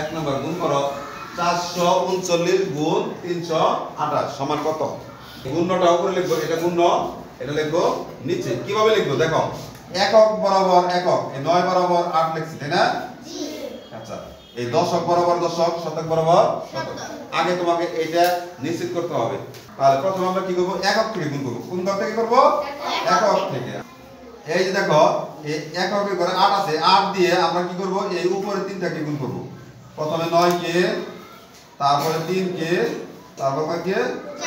এক নম্বর গুণ করো 439 গুণ 328 সমান কত? গুণটা উপরে লিখবো, এটা গুণ, এটা লিখবো নিচে। কিভাবে লিখবো দেখো, একক বরাবর একক, এই 9 বরাবর 8 লিখছি তাই না? আচ্ছা, এই দশক বরাবর দশক, শতক বরাবর শতক। আগে তোমাকে এটা নিশ্চিত করতে হবে। তাহলে প্রথমে আমরা কি করব? একক থেকে গুণ করব। কোন ঘর থেকে করব? একক থেকে। এই যে দেখো, এই এককের ঘরে 8 আছে, 8 দিয়ে আমরা কি করব? এই উপরে 3টাকে গুণ করব। প্রথমে 9 কে, তারপরে 3 কে, তারপর কত কে?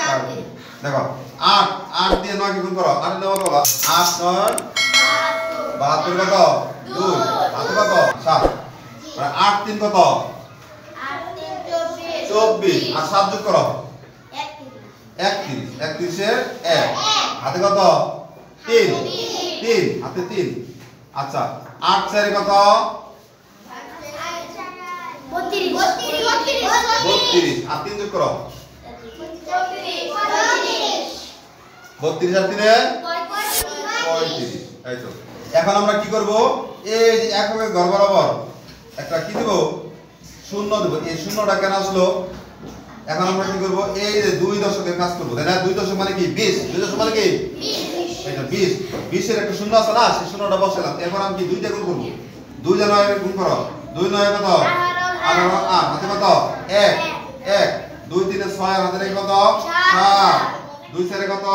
4 কে। দেখো 8 দিয়ে 9 কে গুণ করো। 8 এর নাম বলো, 8 9 72 কত? 2 হাতে কত? 7। মানে 8 3 কত? 8 3 24। আর 7 যোগ করো 31। 31 এর 1 হাতে কত? 3 3 হাতে 3। আচ্ছা 8 4 কত? 32 আর 3 যোগ করো 32 আর 3 35। এই তো এখন আমরা কি করব? এই যে এককের ঘর বরাবর একটা কি দেব? শূন্য দেব। এই শূন্যটা কেন আসলো? এখন আমরা কি করব? এই যে 2 দশকের কাজ করব তাই না? 2 দশক মানে কি? 20। 2 দশক মানে কি? 20। এটা 20। 20 এর একটা শূন্য আছে না? সেই শূন্যটা বসালাম। এরপর আমি কি 2 দিয়ে গুণ করব? 2 দিয়ে 9 গুণ করো। 2 9 কত? 18 8 হাতে কত? 1 1 2 3 6 আর হাতে কত? 7 2 4 কত?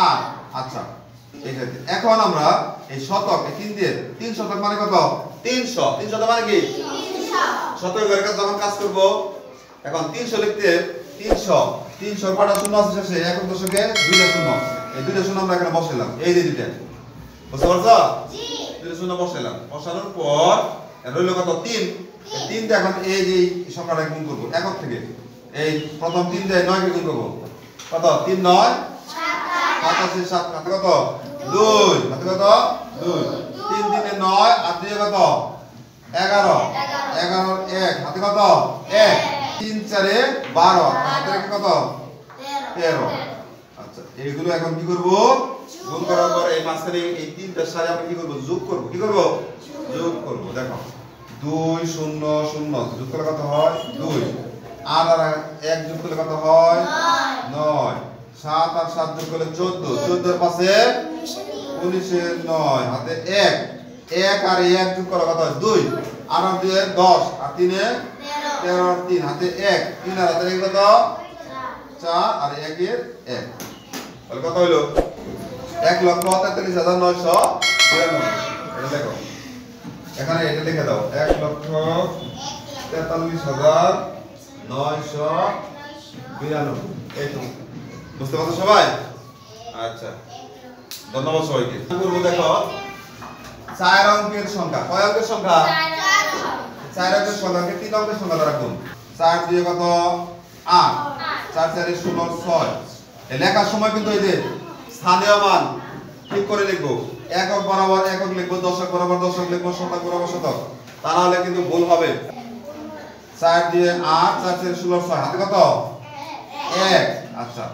8। আচ্ছা ঠিক আছে। এখন আমরা এই শতক, এই 3 দিয়ে 3 শতক মানে কত? 300। 3 শতক মানে কি? 300। শতকের ঘরে যখন কাজ করব, এখন 300 লিখতে 300 কটা শূন্য আছে শেষে? একক দশকে 2টা শূন্য। এই 2টা শূন্য আমরা এখানে বসাইলাম, এই যে 2টা। বুঝতে পারছো? জি। 2টা শূন্য বসাইলাম। বসানোর পর রইল কত? 3। এই 3 দিয়ে এখন এই যে সংখ্যাটা গুণ করব একক থেকে। এই প্রথম 3 দিয়ে 9 কে গুণ করব। কত? 3 9 87 7 হাতে কত? 2 হাতে কত? 2 3 3 9 আর 2 কত? 11 11 1 হাতে কত? 1 3 4 12 হাতে রেখে কত? 13। আচ্ছা এইগুলো এখন কি করব? গুণ করার পর এই মাঝখানে এই 3টার সাথে আমরা কি করব? যোগ করব। কি করব? যোগ করব। দেখো 2 0 0 যোগ করলে কত হয়? 2 আর 1 যোগ করলে কত হয়? 9 7 আর 7 যোগ করলে 14 14 এর পাশে 19 এর 9 হাতে 1 1 আর 1 যোগ করলে কত হয়? 2 আর 2 এর 10 আর 3 এর 13 আর 3 হাতে 1 3 আর হাতে কত? 4 আর 1 এর 1 তাহলে কত হলো? 1,43,992। এটা দেখো এখানে এটা লিখে দাও, 1,43,992। এই তো বুঝতে পারছো সবাই? আচ্ছা ধন্যবাদ সবাইকে। করব দেখো 4 অঙ্কের সংখ্যা। কয় অঙ্কের সংখ্যা? 4 অঙ্কের সংখ্যাকে 3 অঙ্কের সংখ্যা দ্বারা গুণ। 4 দিয়ে কত? 8 4 4 এর 16 6। এই লেখার সময় কিন্তু এই যে স্থানীয় মান ঠিক করে লিখবো। একক বরাবর একক লিখবো, দশক বরাবর দশক লিখবো, শতক বরাবর শতক। তা না হলে কিন্তু ভুল হবে। 4 দিয়ে 8 4 4 16 6 হাতে কত? 1। আচ্ছা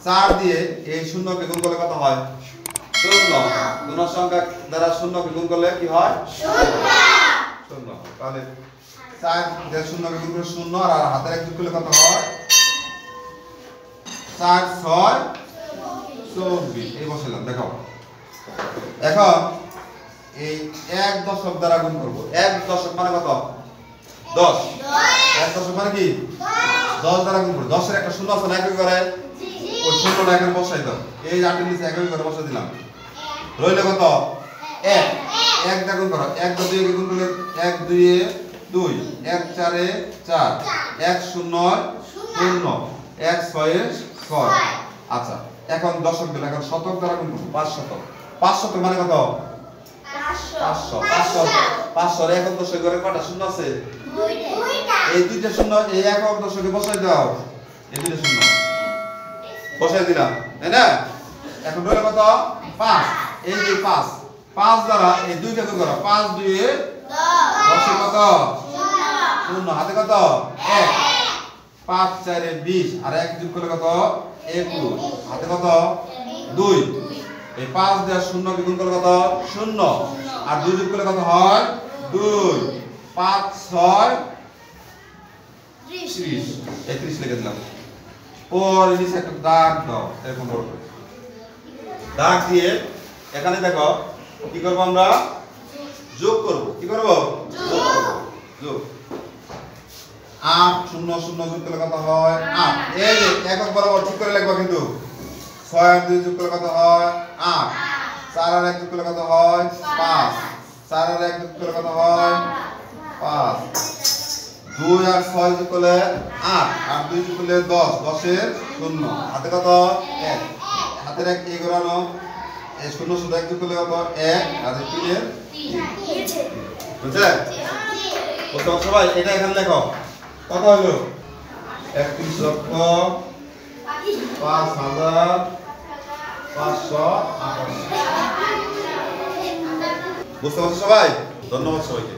4 দিয়ে এই শূন্যকে গুণ করলে কত হয়? 0। কোন সংখ্যা দ্বারা শূন্যকে গুণ করলে কি হয়? 0। তাহলে 4 দিয়ে শূন্যকে গুণ করলে 0 আর হাতের 1 যোগ করলে কত হয়? 4 6 24। এই বসালাম। দেখো এখন এই 1 দশক দ্বারা গুণ করব। 1 দশক মানে কত? 10। 1 দশক মানে কি? 10 দ্বারা গুণ করব। 10 এর একটা শূন্য আছে না একই করে? ওই শূন্যটা এখানে বসাই দাও। এই 8 এর নিচে একই করে বসাই দিলাম। রইল কত? 1 1 দ্বারা গুণ করো। 1 দ্বারা 2 কে গুণ করলে 1 2 এ 2 1 4 এ 4 1 0 0 1 6 এ 6। আচ্ছা এখন দশক দিলে এখন শতক দ্বারা গুণ করব। 5 শতক। 5 শতক মানে কত? 500 500 এর একক দশক ঘরে কয়টা শূন্য আছে? 2টা। এই 2টা শূন্য এই একক দশকে বসাই দাও। এই 2টা শূন্য বসাই দিলাম তাই না? এখন রইল কত? 5। এই যে 5 5 দ্বারা এই 2 কে গুণ করো। 5 2 এ 10 এ কত? 0 হাতে কত? 1 5 4 এ 20 আর 1 যোগ করলে কত? 21 হাতে কত? 2। এই 5 দিয়ে 0 কে গুণ করলে কত? 0 আর 2 যোগ করলে কত হয়? 2 5 6 30 এই 30 লিখে দিলাম। পরে নিচে একটা দাগ দাও এরকম বড় করে দাগ দিয়ে এখানে দেখো কি করব আমরা যোগ করব কি করব যোগ করব যোগ 8 0 0 যোগ করলে কত হয় 8 এই যে একক বরাবর ঠিক করে লিখবা কিন্তু 6 আর 2 যোগ করলে কত হয় 8 4 আর 1 যোগ করলে কত হয় 5 4 আর 1 যোগ করলে কত হয় 5 2 আর 6 যোগ করলে 8 আর 2 যোগ করলে 10 10 এর 0 হাতে কত 1 হাতের 1 এই ঘোরানো এই 0 শুধু 1 যোগ করলে কত 1 আর 3 এর 3 বুঝলে বুঝতে পারছো সবাই এটা এখানে লেখো কত হলো 31,05,528 বুঝতে পারছো সবাই ধন্যবাদ সবাইকে।